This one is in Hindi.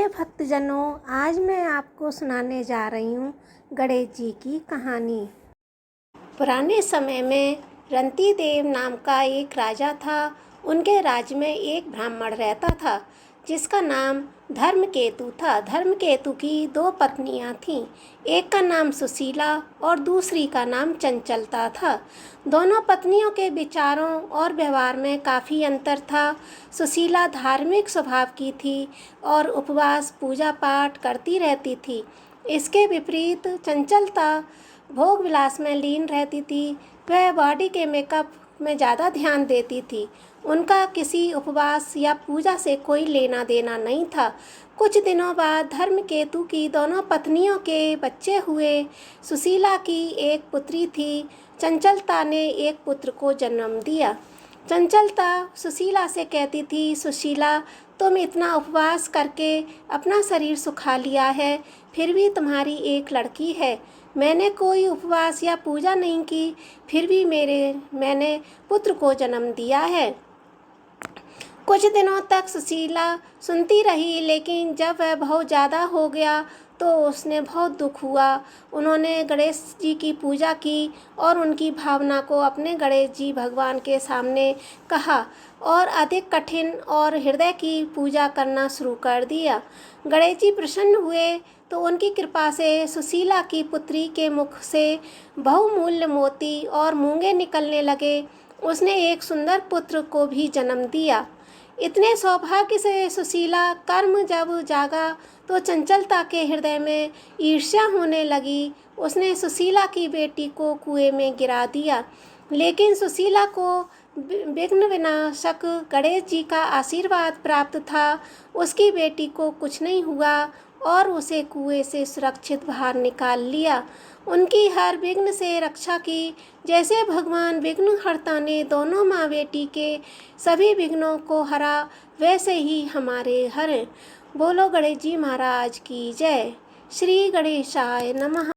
प्रिय भक्तजनों, आज मैं आपको सुनाने जा रही हूँ गणेश जी की कहानी। पुराने समय में रंती देव नाम का एक राजा था। उनके राज्य में एक ब्राह्मण रहता था जिसका नाम धर्मकेतु था। धर्मकेतु की दो पत्नियां थीं। एक का नाम सुशीला और दूसरी का नाम चंचलता था। दोनों पत्नियों के विचारों और व्यवहार में काफ़ी अंतर था। सुशीला धार्मिक स्वभाव की थी और उपवास पूजा पाठ करती रहती थी। इसके विपरीत चंचलता भोग विलास में लीन रहती थी। वह बॉडी के मेकअप में ज़्यादा ध्यान देती थी। उनका किसी उपवास या पूजा से कोई लेना देना नहीं था। कुछ दिनों बाद धर्मकेतु की दोनों पत्नियों के बच्चे हुए। सुशीला की एक पुत्री थी। चंचलता ने एक पुत्र को जन्म दिया। चंचलता सुशीला से कहती थी, सुशीला, तुम इतना उपवास करके अपना शरीर सुखा लिया है, फिर भी तुम्हारी एक लड़की है। मैंने कोई उपवास या पूजा नहीं की, फिर भी मैंने पुत्र को जन्म दिया है। कुछ दिनों तक सुशीला सुनती रही, लेकिन जब वह बहुत ज़्यादा हो गया तो उसने बहुत दुख हुआ। उन्होंने गणेश जी की पूजा की और उनकी भावना को अपने गणेश जी भगवान के सामने कहा और अधिक कठिन और हृदय की पूजा करना शुरू कर दिया। गणेश जी प्रसन्न हुए तो उनकी कृपा से सुशीला की पुत्री के मुख से बहुमूल्य मोती और मूंगे निकलने लगे। उसने एक सुंदर पुत्र को भी जन्म दिया। इतने सौभाग्य से सुशीला कर्म जब जागा तो चंचलता के हृदय में ईर्ष्या होने लगी। उसने सुशीला की बेटी को कुएं में गिरा दिया, लेकिन सुशीला को विघ्न विनाशक गणेश जी का आशीर्वाद प्राप्त था। उसकी बेटी को कुछ नहीं हुआ और उसे कुएं से सुरक्षित बाहर निकाल लिया। उनकी हर विघ्न से रक्षा की। जैसे भगवान विघ्नहर्ता ने दोनों माँ बेटी के सभी विघ्नों को हरा, वैसे ही हमारे हरें। बोलो गणेश जी महाराज की जय। श्री गणेशाय नमः।